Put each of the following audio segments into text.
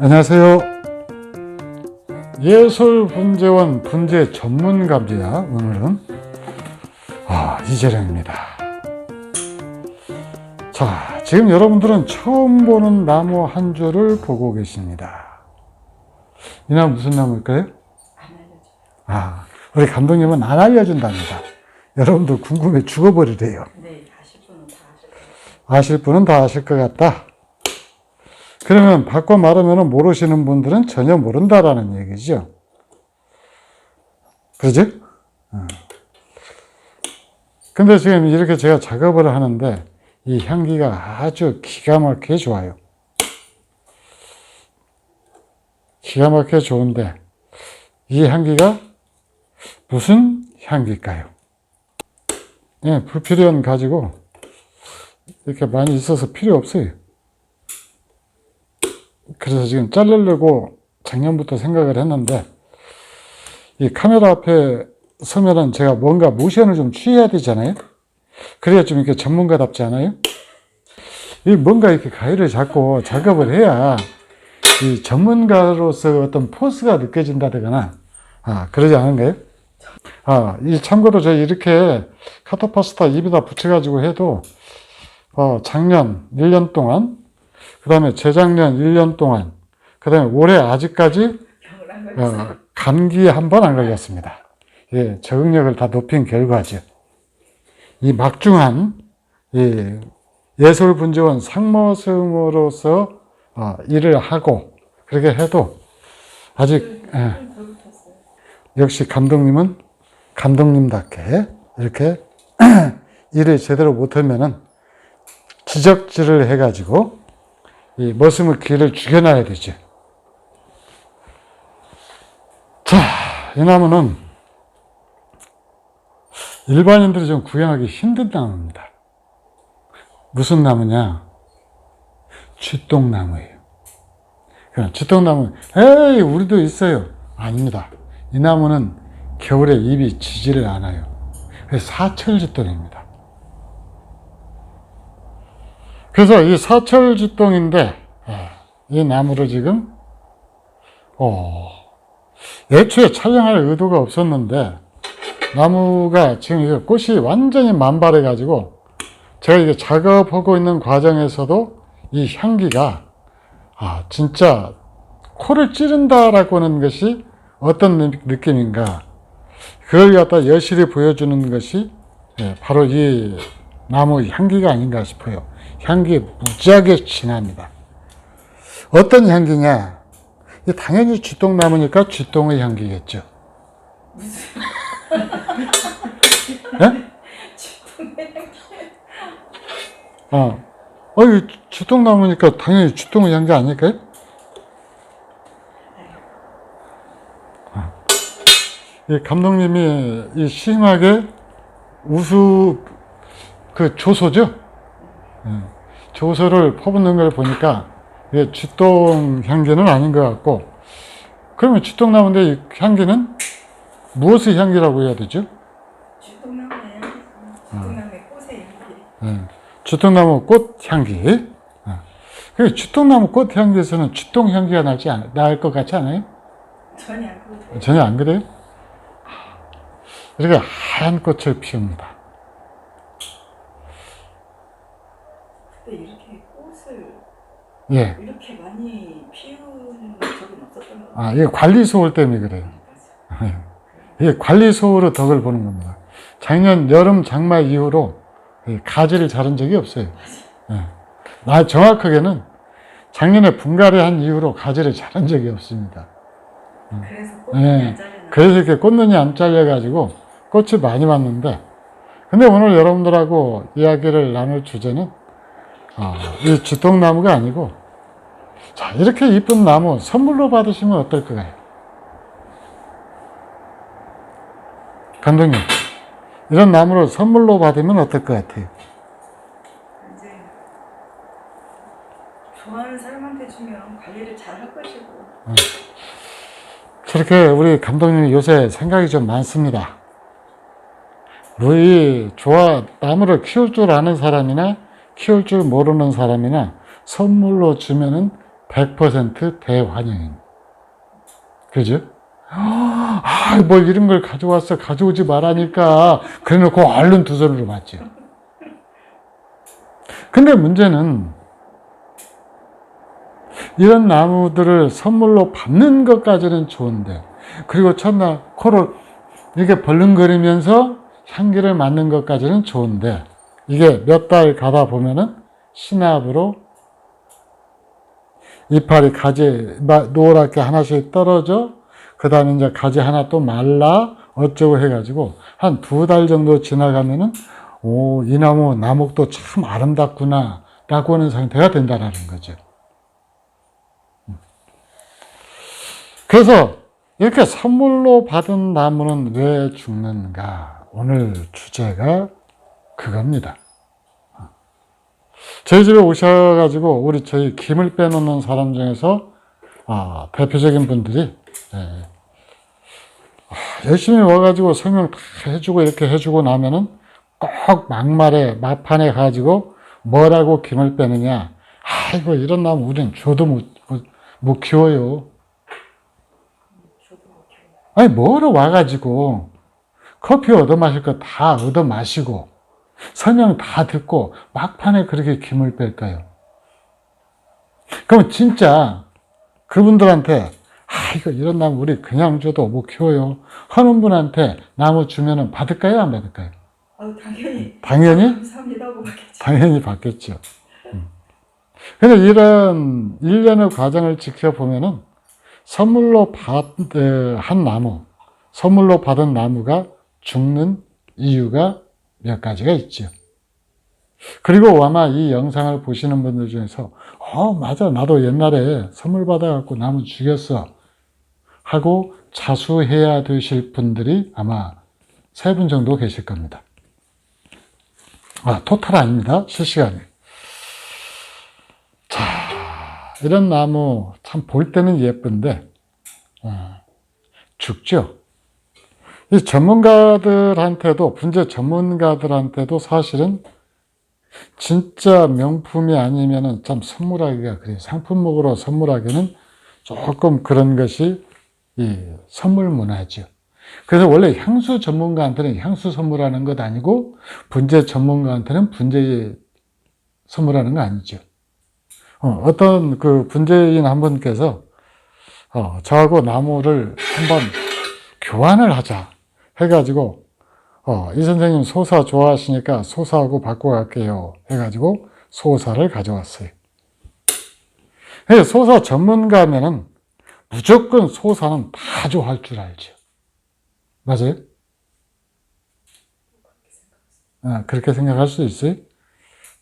안녕하세요. 예술분재원 분재 전문가입니다. 오늘은 이재령입니다. 자, 지금 여러분들은 처음 보는 나무 한 줄을 보고 계십니다. 이 나무 무슨 나무일까요? 안 알려줘요. 우리 감독님은 안 알려준답니다. 여러분들 궁금해 죽어버리래요. 네, 아실 분은 다 아실 거예요. 아실 분은 다 아실 것 같다. 그러면 바꿔 말하면 모르시는 분들은 전혀 모른다라는 얘기죠. 그죠? 근데 지금 이렇게 제가 작업을 하는데 이 향기가 아주 기가 막히게 좋아요. 기가 막히게 좋은데 이 향기가 무슨 향기일까요? 예, 불필요한 가지고 이렇게 많이 있어서 필요 없어요. 그래서 지금 자르려고 작년부터 생각을 했는데 이 카메라 앞에 서면은 제가 뭔가 모션을 좀 취해야 되잖아요. 그래야 좀 이렇게 전문가답지 않아요? 이 뭔가 이렇게 가위를 잡고 작업을 해야 이 전문가로서 어떤 포스가 느껴진다거나 그러지 않은가요? 이 참고로 저 이렇게 카토파스타 입에다 붙여가지고 해도 작년 1년 동안, 그 다음에 재작년 1년 동안, 그 다음에 올해 아직까지 감기에 한 번 안 걸렸습니다. 예, 적응력을 다 높인 결과죠. 이 막중한 예술분재원 상머슴으로서 일을 하고 그렇게 해도 아직 역시 감독님은 감독님답게 이렇게 일을 제대로 못하면은 지적질을 해가지고 이 머슴의 기를 죽여놔야 되죠. 자, 이 나무는 일반인들이 좀 구경하기 힘든 나무입니다. 무슨 나무냐? 쥐똥나무예요. 쥐똥나무, 에이, 우리도 있어요. 아닙니다. 이 나무는 겨울에 잎이 지지를 않아요. 사철쥐똥입니다. 그래서 이 사철쥐똥인데, 이 나무를 지금, 애초에 촬영할 의도가 없었는데, 나무가 지금 이거 꽃이 완전히 만발해가지고, 제가 이게 작업하고 있는 과정에서도 이 향기가, 진짜 코를 찌른다라고 하는 것이 어떤 느낌인가. 그걸 갖다 여실히 보여주는 것이 바로 이 나무 향기가 아닌가 싶어요. 향기 무지하게 진합니다. 어떤 향기냐? 당연히 쥐똥나무니까 쥐똥의 향기겠죠. 무슨? 네? 쥐똥의 향기. 쥐똥나무니까 당연히 쥐똥의 향기 아닐까요? 이 감독님이 이 심하게 그 조소죠? 조소를 퍼붓는 걸 보니까 이게 쥐똥 향기는 아닌 것 같고, 그러면 쥐똥나무인데 이 향기는 무엇의 향기라고 해야 되죠? 쥐똥나무의 향기. 쥐똥나무의 꽃의 향기. 쥐똥나무 꽃 향기. 그 쥐똥나무 꽃 향기에서는 쥐똥 향기가 날 것 같지 않아요? 전혀 안 그래요. 전혀 안 그래요? 이렇게 하얀 꽃을 피웁니다. 근데 이렇게 꽃을 이렇게 많이 피우는 적은 없었던 것 같아요. 이게 관리소홀 때문에 그래요. 이게 관리소홀의 덕을 보는 겁니다. 작년 여름 장마 이후로 가지를 자른 적이 없어요. 정확하게는 작년에 분갈이 한 이후로 가지를 자른 적이 없습니다. 그래서 꽃눈이 안 잘려나. 그래서 이렇게 꽃눈이 안 잘려가지고 꽃이 많이 왔는데, 근데 오늘 여러분들하고 이야기를 나눌 주제는 이 쥐똥나무가 아니고, 자, 이렇게 이쁜 나무 선물로 받으시면 어떨까요? 감독님, 이런 나무를 선물로 받으면 어떨 것 같아요? 이제 좋아하는 사람한테 주면 관리를 잘 할 것이고. 저렇게 우리 감독님이 요새 생각이 좀 많습니다. 나무를 키울 줄 아는 사람이나 키울 줄 모르는 사람이나 선물로 주면은 100% 대환영입니다. 그죠? 뭘 이런 걸 가져왔어. 가져오지 말라니까. 그래 놓고 얼른 두 손으로 맞죠. 근데 문제는 이런 나무들을 선물로 받는 것까지는 좋은데, 그리고 첫날 코를 이렇게 벌렁거리면서 향기를 맡는 것까지는 좋은데, 이게 몇 달 가다 보면은 신압으로 이파리 가지 노랗게 하나씩 떨어져, 그 다음에 이제 가지 하나 또 말라, 어쩌고 해가지고, 한 2달 정도 지나가면은, 이 나무, 나목도 참 아름답구나, 라고 하는 상태가 된다는 거죠. 그래서, 이렇게 선물로 받은 나무는 왜 죽는가? 오늘 주제가 그겁니다. 저희 집에 오셔가지고, 저희 김을 빼놓는 사람 중에서, 대표적인 분들이, 열심히 와가지고 설명 다 해주고 이렇게 해주고 나면은 꼭 막말에 막판에 가지고 뭐라고 김을 빼느냐. 아이고 이런 나무 우린 줘도 못 키워요. 아니 뭐로 와가지고 커피 얻어 마실 거 다 얻어 마시고 설명 다 듣고 막판에 그렇게 김을 뺄까요? 그럼 진짜 그분들한테 이거 이런 나무 우리 그냥 줘도 못 키워요 하는 분한테 나무 주면은 받을까요? 안 받을까요? 당연히? 감사합니다고 받겠죠. 당연히 받겠죠. 근데 이런 일련의 과정을 지켜보면은 선물로 받은 나무가 죽는 이유가 몇 가지가 있죠. 그리고 아마 이 영상을 보시는 분들 중에서 맞아 나도 옛날에 선물 받아갖고 나무 죽였어 하고 자수해야 되실 분들이 아마 3분 정도 계실 겁니다. 토탈 아닙니다. 실시간에. 자, 이런 나무 참 볼 때는 예쁜데 죽죠. 이 전문가들한테도 분재 전문가들한테도 사실은 진짜 명품이 아니면은 참 선물하기가 그래요. 상품목으로 선물하기는 조금 그런 것이 이 선물 문화죠. 그래서 원래 향수 전문가한테는 향수 선물하는 것 아니고 분재 전문가한테는 분재 선물하는 거 아니죠. 어떤 그 분재인 한 분께서 저하고 나무를 한번 교환을 하자 해가지고 이 선생님 소사 좋아하시니까 소사하고 바꿔 갈게요 해가지고 소사를 가져왔어요. 소사 전문가면은 무조건 소사는 다 좋아할 줄 알죠. 맞아요? 그렇게 생각할 수 있어요?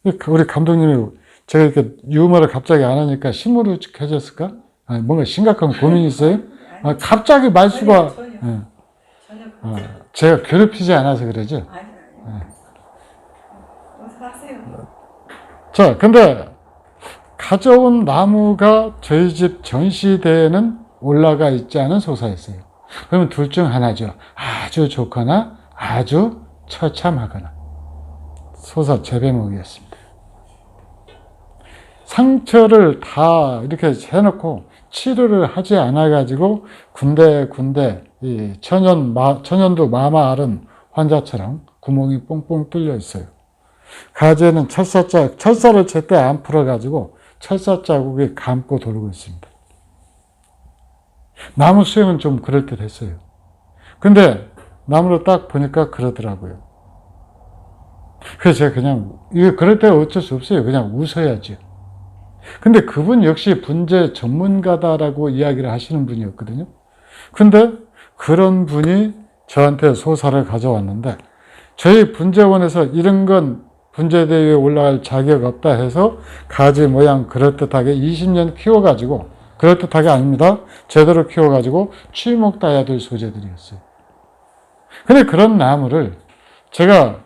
우리 감독님이 제가 이렇게 유머를 갑자기 안 하니까 시무룩해졌을까? 뭔가 심각한 고민이 있어요? 갑자기 말수가 제가 괴롭히지 않아서 그러죠? 아니. 어서 하세요. 자, 근데 가져온 나무가 저희 집 전시대에는 올라가 있지 않은 소사였어요. 그러면 둘 중 하나죠. 아주 좋거나 아주 처참하거나. 소사 재배목이었습니다. 상처를 다 이렇게 해놓고 치료를 하지 않아가지고 군데 이 천연두 마마 앓은 환자처럼 구멍이 뽕뽕 뚫려 있어요. 가지에는 철사를 제때 안 풀어가지고 철사 자국이 감고 돌고 있습니다. 나무 수행은 좀 그럴듯했어요. 근데 나무를 딱 보니까 그러더라고요. 그래서 제가 그냥 이거 그럴 때 어쩔 수 없어요. 그냥 웃어야죠. 근데 그분 역시 분재 전문가다라고 이야기를 하시는 분이었거든요. 근데 그런 분이 저한테 소사를 가져왔는데 저희 분재원에서 이런 건 분재대회에 올라갈 자격 없다 해서 가지 모양 그럴듯하게 20년 키워가지고 그럴듯하게 아닙니다. 제대로 키워가지고 취목 따야 될 소재들이었어요. 근데 그런 나무를 제가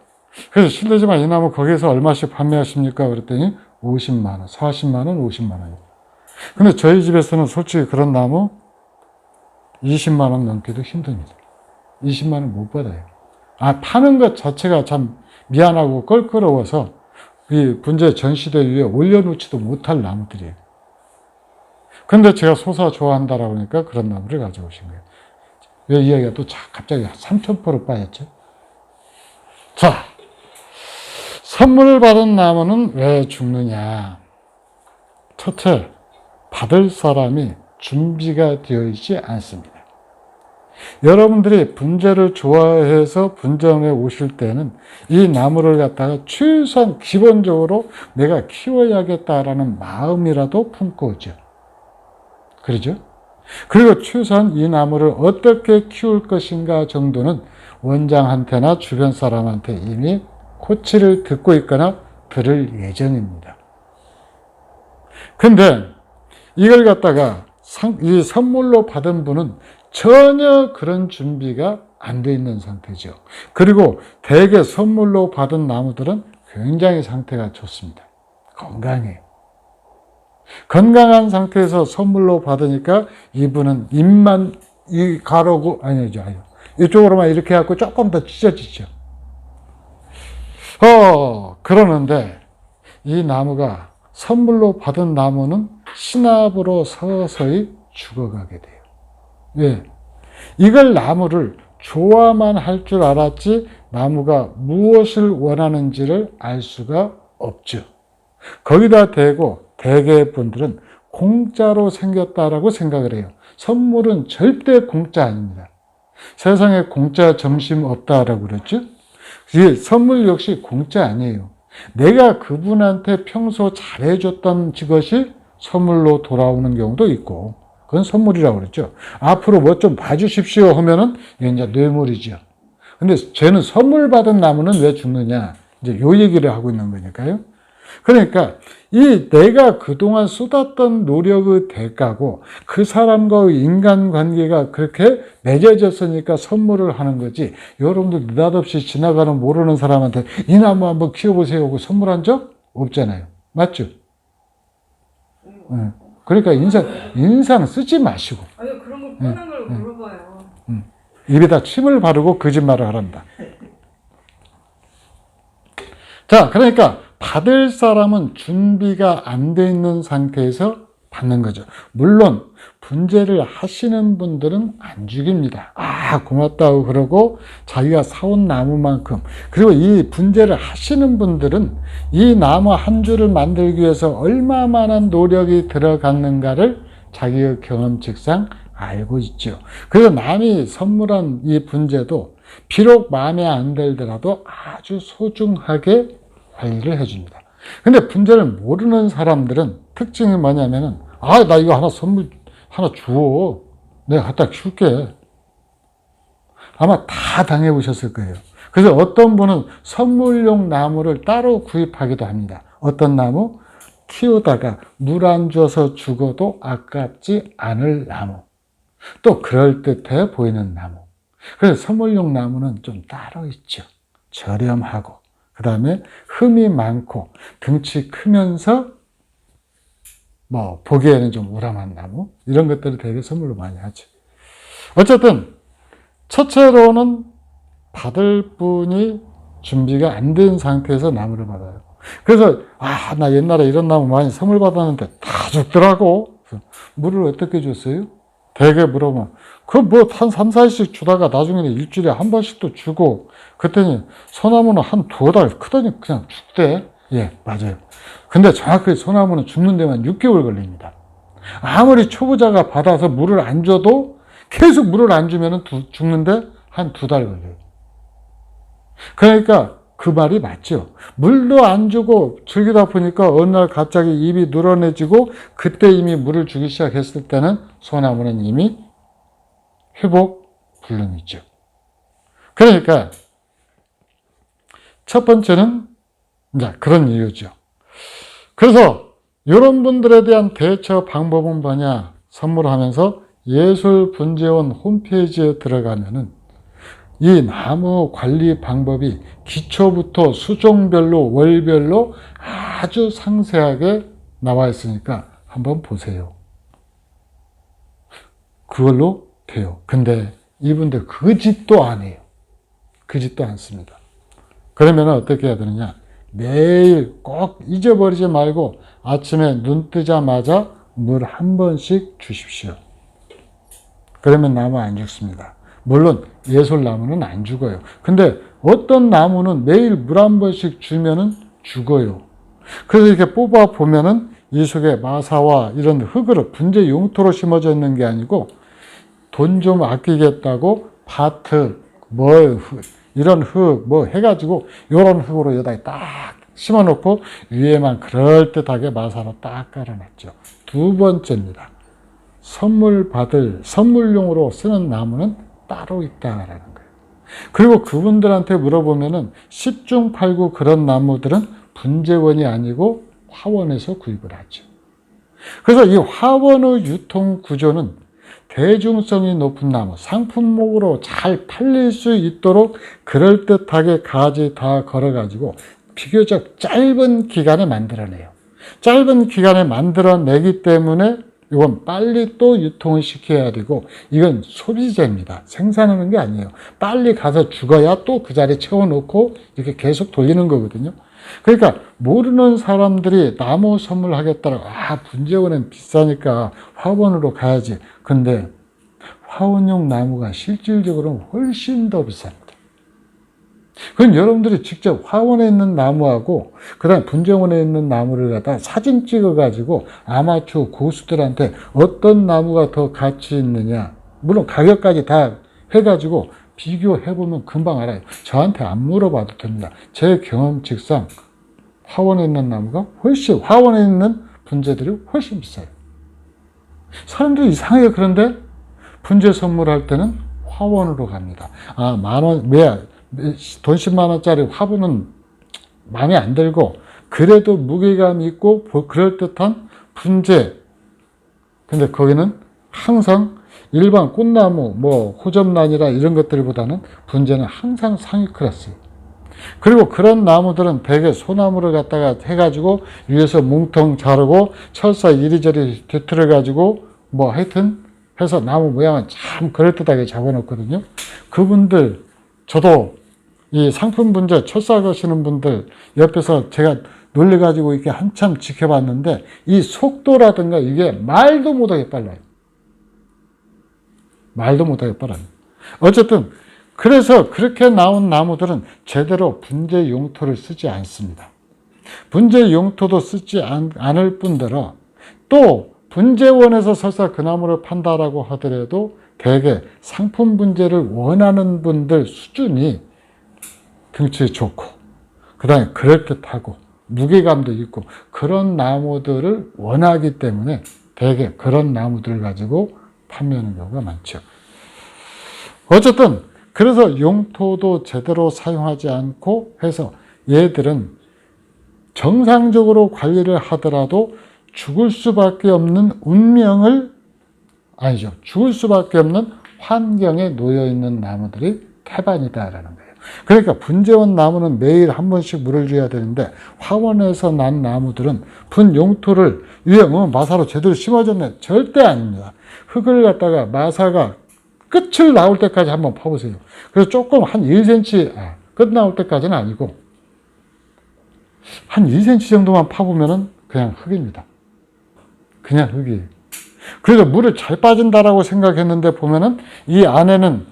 그래서 실례지만 이 나무 거기에서 얼마씩 판매하십니까? 그랬더니 50만 원, 40만 원, 50만 원이에요. 근데 저희 집에서는 솔직히 그런 나무 20만 원 넘기도 힘듭니다. 20만 원 못 받아요. 파는 것 자체가 참 미안하고 껄끄러워서 이 분재 전시대 위에 올려놓지도 못할 나무들이에요. 근데 제가 소사 좋아한다라고 하니까 그런 나무를 가져오신 거예요. 왜 이야기가 또 갑자기 3,000%로 빠졌죠? 자, 선물을 받은 나무는 왜 죽느냐? 첫째, 받을 사람이 준비가 되어 있지 않습니다. 여러분들이 분재를 좋아해서 분재원에 오실 때는 이 나무를 갖다가 최소한 기본적으로 내가 키워야겠다라는 마음이라도 품고 오죠. 그러죠? 그리고 최소한 이 나무를 어떻게 키울 것인가 정도는 원장한테나 주변 사람한테 이미 코치를 듣고 있거나 들을 예정입니다. 근데 이걸 갖다가 이 선물로 받은 분은 전혀 그런 준비가 안 돼 있는 상태죠. 그리고 대개 선물로 받은 나무들은 굉장히 상태가 좋습니다. 건강해요. 건강한 상태에서 선물로 받으니까 이분은 입만 이 가로고 아니죠. 이쪽으로만 이렇게 해갖고 조금 더 찢어지죠. 그러는데 이 나무가 선물로 받은 나무는 신압으로 서서히 죽어가게 돼요. 왜? 이걸 나무를 좋아만 할 줄 알았지 나무가 무엇을 원하는지를 알 수가 없죠. 거기다 대고 대개의 분들은 공짜로 생겼다라고 생각을 해요. 선물은 절대 공짜 아닙니다. 세상에 공짜 점심 없다라고 그랬죠? 이 선물 역시 공짜 아니에요. 내가 그분한테 평소 잘해줬던 것이 선물로 돌아오는 경우도 있고, 그건 선물이라고 그랬죠. 앞으로 뭐 좀 봐주십시오 하면은 이제 뇌물이죠. 근데 쟤는 선물 받은 나무는 왜 죽느냐? 이제 요 얘기를 하고 있는 거니까요. 그러니까 이 내가 그동안 쏟았던 노력의 대가고 그 사람과의 인간관계가 그렇게 맺어졌으니까 선물을 하는 거지. 여러분들 느닷없이 지나가는 모르는 사람한테 이 나무 한번 키워보세요 하고 선물한 적 없잖아요. 맞죠? 그러니까 인상 쓰지 마시고. 아니 그런 걸 뻔한 걸 물어봐요. 입에다 침을 바르고 거짓말을 하란다. 자, 그러니까 받을 사람은 준비가 안 돼 있는 상태에서 받는 거죠. 물론 분재를 하시는 분들은 안 죽입니다. 고맙다고 그러고 자기가 사온 나무만큼, 그리고 이 분재를 하시는 분들은 이 나무 한 줄을 만들기 위해서 얼마만한 노력이 들어갔는가를 자기의 경험칙상 알고 있죠. 그래서 남이 선물한 이 분재도 비록 마음에 안 들더라도 아주 소중하게 관리를 해줍니다. 근데 분재를 모르는 사람들은 특징이 뭐냐면은, 나 이거 하나 선물 하나 줘. 내가 갖다 키울게. 아마 다 당해보셨을 거예요. 그래서 어떤 분은 선물용 나무를 따로 구입하기도 합니다. 어떤 나무? 키우다가 물 안 줘서 죽어도 아깝지 않을 나무. 또 그럴듯해 보이는 나무. 그래서 선물용 나무는 좀 따로 있죠. 저렴하고, 그 다음에 흠이 많고, 등치 크면서 보기에는 좀 우람한 나무, 이런 것들을 되게 선물로 많이 하죠. 어쨌든 첫째로는 받을 분이 준비가 안 된 상태에서 나무를 받아요. 그래서 나 옛날에 이런 나무 많이 선물 받았는데 다 죽더라고. 물을 어떻게 줬어요? 대개 물어보면 한 3, 4일씩 주다가 나중에는 일주일에 한 번씩도 주고, 그랬더니 소나무는 한 2달 크더니 그냥 죽대. 예, 맞아요. 근데 정확하게 소나무는 죽는 데만 6개월 걸립니다. 아무리 초보자가 받아서 물을 안 줘도 계속 물을 안 주면 죽는데 한 2달 걸려요. 그러니까 그 말이 맞죠. 물도 안 주고 즐기다 보니까 어느 날 갑자기 잎이 늘어내지고, 그때 이미 물을 주기 시작했을 때는 소나무는 이미 회복 불능이죠. 그러니까 첫 번째는 이제 그런 이유죠. 그래서 이런 분들에 대한 대처 방법은 뭐냐? 선물하면서 예술분재원 홈페이지에 들어가면은 이 나무 관리 방법이 기초부터 수종별로 월별로 아주 상세하게 나와 있으니까 한번 보세요. 그걸로 돼요. 근데 이분들 그 짓도 안 해요. 그 짓도 안 씁니다. 그러면 어떻게 해야 되느냐? 매일 꼭 잊어버리지 말고 아침에 눈 뜨자마자 물 한 번씩 주십시오. 그러면 나무 안 죽습니다. 물론 예솔나무는 안 죽어요. 근데 어떤 나무는 매일 물 한 번씩 주면은 죽어요. 그래서 이렇게 뽑아 보면은 이 속에 마사와 이런 흙으로 분재 용토로 심어져 있는 게 아니고 돈 좀 아끼겠다고 밭흙, 이런 흙 뭐 해가지고 이런 흙으로 여기다 딱 심어놓고 위에만 그럴듯하게 마사로 딱 깔아놨죠. 두 번째입니다. 선물 받을 선물용으로 쓰는 나무는 따로 있다라는 거예요. 그리고 그분들한테 물어보면은 10중 8구 그런 나무들은 분재원이 아니고 화원에서 구입을 하죠. 그래서 이 화원의 유통 구조는 대중성이 높은 나무, 상품목으로 잘 팔릴 수 있도록 그럴듯하게 가지 다 걸어가지고 비교적 짧은 기간에 만들어내요. 짧은 기간에 만들어내기 때문에 이건 빨리 또 유통을 시켜야 되고 이건 소비재입니다. 생산하는 게 아니에요. 빨리 가서 죽어야 또 그 자리에 채워놓고 이렇게 계속 돌리는 거거든요. 그러니까 모르는 사람들이 나무 선물하겠다고 분재원은 비싸니까 화원으로 가야지. 근데 화원용 나무가 실질적으로는 훨씬 더 비쌉니다. 그건 여러분들이 직접 화원에 있는 나무하고 그다음 분재원에 있는 나무를 갖다 사진 찍어가지고 아마추어 고수들한테 어떤 나무가 더 가치 있느냐, 물론 가격까지 다 해가지고 비교해보면 금방 알아요. 저한테 안 물어봐도 됩니다. 제 경험칙상 화원에 있는 나무가 화원에 있는 분재들이 훨씬 비싸요. 사람들이 이상하게 그런데 분재 선물할 때는 화원으로 갑니다. 만원, 돈 10만 원짜리 화분은 마음에 안 들고 그래도 무게감 있고 그럴듯한 분재. 근데 거기는 항상 일반 꽃나무, 호접란이라 이런 것들보다는 분재는 항상 상위 클래스예요. 그리고 그런 나무들은 대개 소나무를 갖다가 해가지고 위에서 뭉텅 자르고 철사 이리저리 뒤틀어가지고 하여튼 해서 나무 모양은 참 그럴듯하게 잡아놓거든요. 그분들, 저도 이 상품 분재 철사 거시는 분들 옆에서 제가 놀래가지고 이렇게 한참 지켜봤는데 이 속도라든가 이게 말도 못하게 빨라요. 말도 못하게 빨라요. 어쨌든 그래서 그렇게 나온 나무들은 제대로 분재 용토를 쓰지 않습니다. 분재 용토도 쓰지 않을 뿐더러 또 분재원에서 설사 그 나무를 판다라고 하더라도 대개 상품 분재를 원하는 분들 수준이 등치 좋고 그 다음에 그럴듯하고 무게감도 있고 그런 나무들을 원하기 때문에 대개 그런 나무들을 가지고 판매하는 경우가 많죠. 어쨌든 그래서 용토도 제대로 사용하지 않고 해서 얘들은 정상적으로 관리를 하더라도 죽을 수밖에 없는 죽을 수밖에 없는 환경에 놓여 있는 나무들이 태반이다라는 거예요. 그러니까 분재원 나무는 매일 한 번씩 물을 줘야 되는데 화원에서 난 나무들은 분 용토를 위에 마사로 제대로 심어졌네. 절대 아닙니다. 흙을 갖다가 마사가 끝을 나올 때까지 한번 파보세요. 그래서 조금 한 1cm, 끝 나올 때까지는 아니고 한 2cm 정도만 파보면은 그냥 흙입니다. 그냥 흙이에요. 그래서 물을 잘 빠진다라고 생각했는데 보면은 이 안에는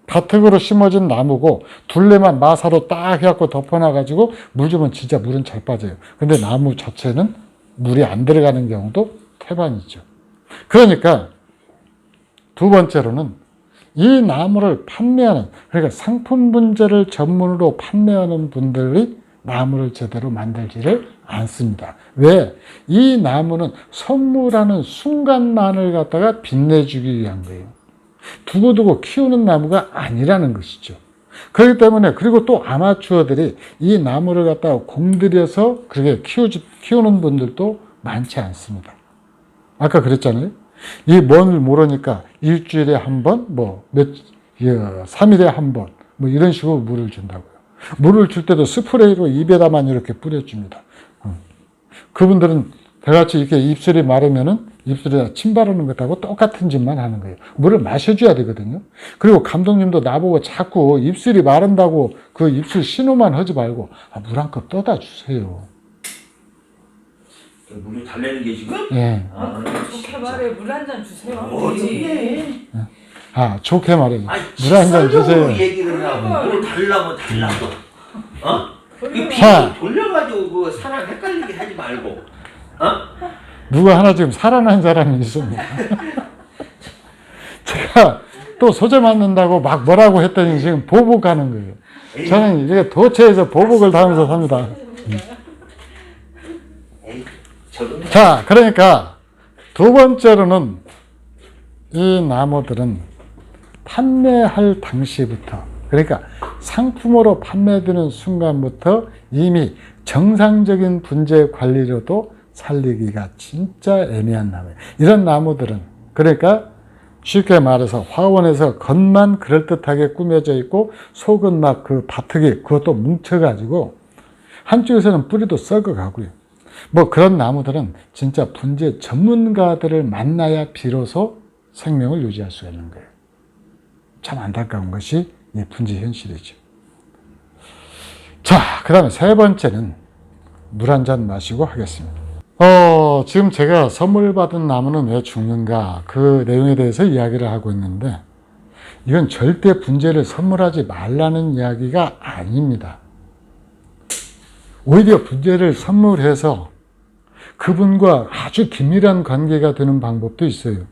밭흙으로 심어진 나무고 둘레만 마사로 딱 해갖고 덮어놔가지고 물 주면 진짜 물은 잘 빠져요. 근데 나무 자체는 물이 안 들어가는 경우도 태반이죠. 그러니까 두 번째로는 이 나무를 판매하는, 그러니까 상품 분재를 전문으로 판매하는 분들이 나무를 제대로 만들지를 않습니다. 왜? 이 나무는 선물하는 순간만을 갖다가 빛내주기 위한 거예요. 두고두고 키우는 나무가 아니라는 것이죠. 그렇기 때문에 그리고 또 아마추어들이 이 나무를 갖다가 공들여서 그렇게 키우는 분들도 많지 않습니다. 아까 그랬잖아요. 이 뭔을 모르니까 일주일에 한 번, 3일에 한 번, 이런 식으로 물을 준다고요. 물을 줄 때도 스프레이로 입에다만 이렇게 뿌려줍니다. 그분들은 배같이 이렇게 입술이 마르면은 입술에다 침 바르는 것하고 똑같은 짓만 하는 거예요. 물을 마셔줘야 되거든요. 그리고 감독님도 나보고 자꾸 입술이 마른다고 그 입술 신호만 하지 말고 물 한 컵 떠다 주세요. 물을 달래는 게 지금? 예. 좋게 말해 물 한 잔 주세요. 어떻게? 좋게 말해요. 아니, 물 한 잔 주세요. 얘기를 하고 뭘 달라면 달라고. 이 자. 비 돌려가지고 그 사람 헷갈리게 하지 말고. 누가 하나 지금 살아난 사람이 있습니다. 제가 또 소재 맞는다고 막 뭐라고 했더니 지금 보복하는 거예요. 저는 이게 도처에서 보복을 당해서 삽니다. 에이, 저런. 자, 그러니까 두 번째로는 이 나무들은 판매할 당시부터, 그러니까 상품으로 판매되는 순간부터 이미 정상적인 분재 관리로도 살리기가 진짜 애매한 나무예요. 이런 나무들은, 그러니까 쉽게 말해서 화원에서 겉만 그럴듯하게 꾸며져 있고 속은 막 그 바트기 그것도 뭉쳐가지고 한쪽에서는 뿌리도 썩어가고요. 뭐 그런 나무들은 진짜 분재 전문가들을 만나야 비로소 생명을 유지할 수가 있는 거예요. 참 안타까운 것이 이 분재 현실이죠. 자, 그 다음에 세 번째는 물 한 잔 마시고 하겠습니다. 지금 제가 선물 받은 나무는 왜 죽는가 그 내용에 대해서 이야기를 하고 있는데, 이건 절대 분재를 선물하지 말라는 이야기가 아닙니다. 오히려 분재를 선물해서 그분과 아주 긴밀한 관계가 되는 방법도 있어요.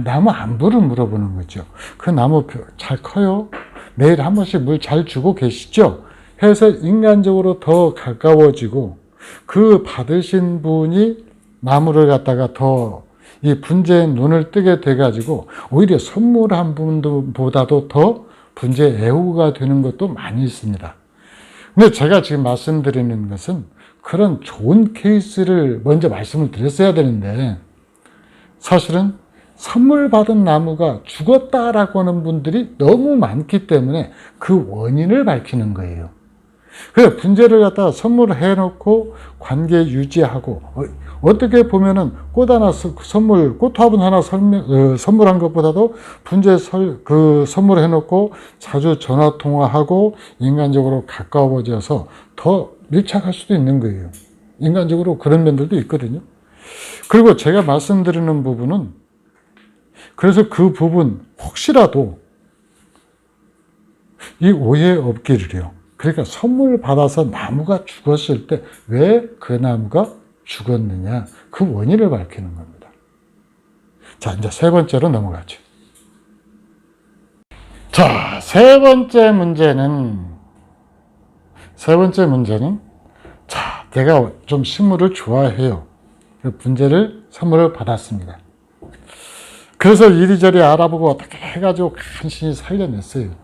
나무 안부를 물어보는 거죠. 그 나무 잘 커요? 매일 한 번씩 물 잘 주고 계시죠? 해서 인간적으로 더 가까워지고, 그 받으신 분이 나무를 갖다가 더 이 분재에 눈을 뜨게 돼가지고 오히려 선물한 분보다도 더 분재 애호가 되는 것도 많이 있습니다. 근데 제가 지금 말씀드리는 것은 그런 좋은 케이스를 먼저 말씀을 드렸어야 되는데, 사실은 선물 받은 나무가 죽었다라고 하는 분들이 너무 많기 때문에 그 원인을 밝히는 거예요. 그래서 분재를 갖다가 선물을 해놓고 관계 유지하고, 어떻게 보면은 꽃 하나 꽃 화분 하나 선물한 것보다도 분재 선물을 해놓고 자주 전화 통화하고 인간적으로 가까워져서 더 밀착할 수도 있는 거예요. 인간적으로 그런 면들도 있거든요. 그리고 제가 말씀드리는 부분은, 그래서 그 부분 혹시라도 이 오해 없기를요. 그러니까 선물 받아서 나무가 죽었을 때 왜 그 나무가 죽었느냐, 그 원인을 밝히는 겁니다. 자, 이제 세 번째로 넘어가죠. 자, 세 번째 문제는, 자, 내가 좀 식물을 좋아해요. 그 분재를 선물을 받았습니다. 그래서 이리저리 알아보고 어떻게 해가지고 간신히 살려냈어요.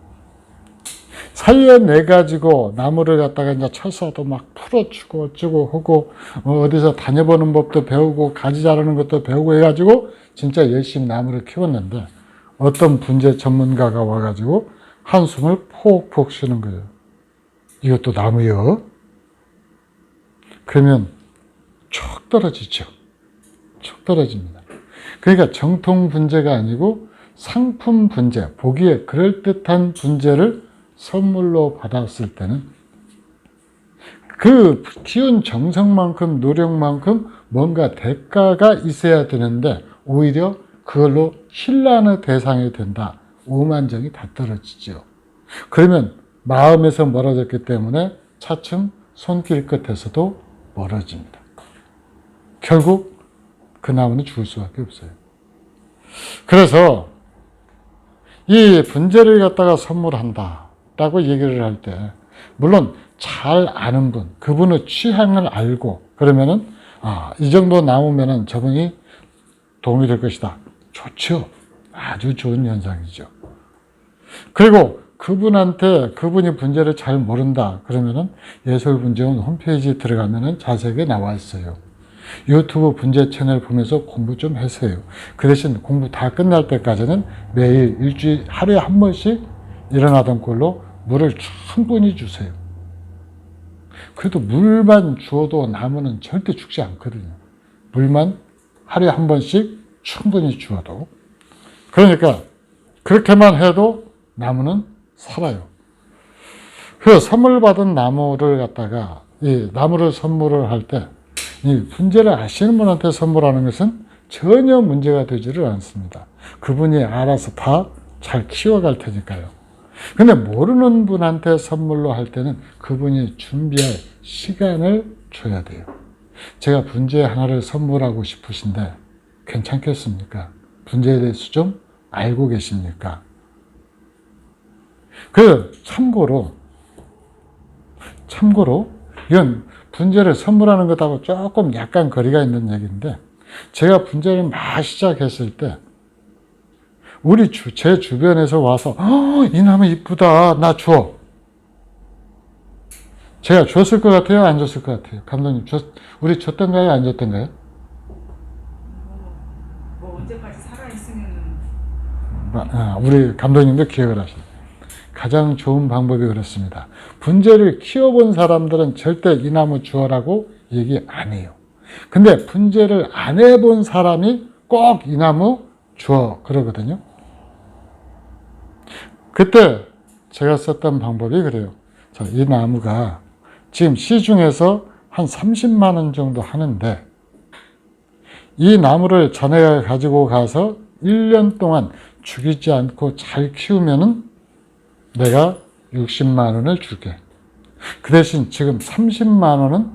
살려내가지고 나무를 갖다가 이제 철사도 막 풀어주고 어쩌고 하고, 어디서 다녀보는 법도 배우고 가지 자르는 것도 배우고 해가지고 진짜 열심히 나무를 키웠는데, 어떤 분재 전문가가 와가지고 한숨을 폭폭 쉬는 거예요. 이것도 나무요? 그러면 촉 떨어지죠. 촉 떨어집니다. 그러니까 정통 분재가 아니고 상품 분재, 보기에 그럴듯한 분재를 선물로 받았을 때는 그 키운 정성만큼 노력만큼 뭔가 대가가 있어야 되는데, 오히려 그걸로 신뢰하는 대상이 된다. 오만정이 다 떨어지죠. 그러면 마음에서 멀어졌기 때문에 차츰 손길 끝에서도 멀어집니다. 결국 그 나무는 죽을 수밖에 없어요. 그래서 이 분재를 갖다가 선물한다 라고 얘기를 할 때, 물론 잘 아는 분, 그분의 취향을 알고, 그러면은 이 정도 나오면은 저분이 도움이 될 것이다. 좋죠. 아주 좋은 현상이죠. 그리고 그분이 분재를 잘 모른다 그러면은 예술분재원 홈페이지 들어가면은 자세하게 나와 있어요. 유튜브 분재 채널 보면서 공부 좀 하세요. 그 대신 공부 다 끝날 때까지는 매일 일주일 하루에 한 번씩 일어나던 꼴로 물을 충분히 주세요. 그래도 물만 주어도 나무는 절대 죽지 않거든요. 물만 하루에 한 번씩 충분히 주어도. 그러니까 그렇게만 해도 나무는 살아요. 그래서 선물 받은 나무를 갖다가, 이 나무를 선물을 할 때 이 분재를 아시는 분한테 선물하는 것은 전혀 문제가 되지를 않습니다. 그분이 알아서 다 잘 키워갈 테니까요. 근데 모르는 분한테 선물로 할 때는 그분이 준비할 시간을 줘야 돼요. 제가 분재 하나를 선물하고 싶으신데 괜찮겠습니까? 분재에 대해서 좀 알고 계십니까? 참고로 이건 분재를 선물하는 것하고 조금 약간 거리가 있는 얘기인데, 제가 분재를 막 시작했을 때 제 주변에서 와서 이 나무 이쁘다, 나 줘. 제가 줬을 것 같아요? 안 줬을 것 같아요? 감독님, 우리 줬던가요? 안 줬던가요? 뭐 언제까지 살아있으면 우리 감독님도 기억을 하시죠. 가장 좋은 방법이 그렇습니다. 분재를 키워본 사람들은 절대 이 나무 주워라고 얘기 안 해요. 근데 분재를 안 해본 사람이 꼭 이 나무 주워 그러거든요. 그때 제가 썼던 방법이 그래요. 이 나무가 지금 시중에서 한 30만 원 정도 하는데, 이 나무를 자네가 가지고 가서 1년 동안 죽이지 않고 잘 키우면은 내가 60만 원을 줄게. 그 대신 지금 30만 원은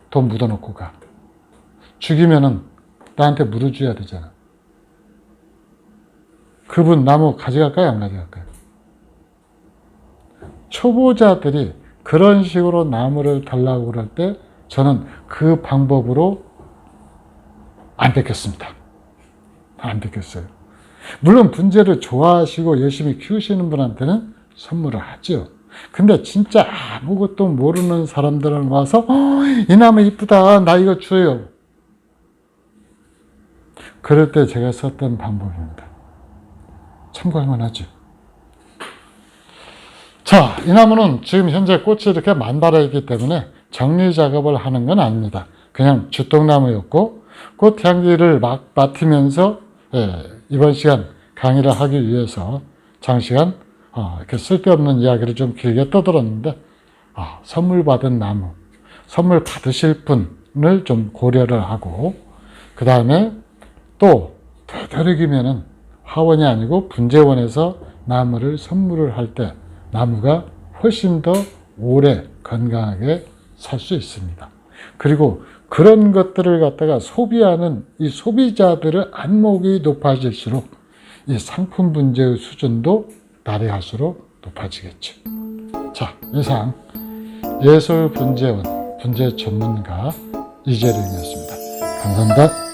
돈 묻어놓고 가. 죽이면은 나한테 물어줘야 되잖아. 그분 나무 가져갈까요? 안 가져갈까요? 초보자들이 그런 식으로 나무를 달라고 그럴 때 저는 그 방법으로 안 뺏겼습니다. 안 뺏겼어요. 물론 분재를 좋아하시고 열심히 키우시는 분한테는 선물을 하죠. 근데 진짜 아무것도 모르는 사람들은 와서 이 나무 이쁘다, 나 이거 줘요. 그럴 때 제가 썼던 방법입니다. 참고할 만하죠. 자, 이 나무는 지금 현재 꽃이 이렇게 만발해 있기 때문에 정리 작업을 하는 건 아닙니다. 그냥 주똥나무였고, 꽃향기를 막 맡으면서 이번 시간 강의를 하기 위해서 장시간 이렇게 쓸데없는 이야기를 좀 길게 떠들었는데, 선물 받은 나무, 선물 받으실 분을 좀 고려를 하고, 그 다음에 또 되도록이면은 화원이 아니고 분재원에서 나무를 선물을 할 때 나무가 훨씬 더 오래 건강하게 살 수 있습니다. 그리고 그런 것들을 갖다가 소비하는 이 소비자들의 안목이 높아질수록 이 상품 분재의 수준도 날이 갈수록 높아지겠죠. 자, 이상 예술 분재원 분재 전문가 이재룡이었습니다. 감사합니다.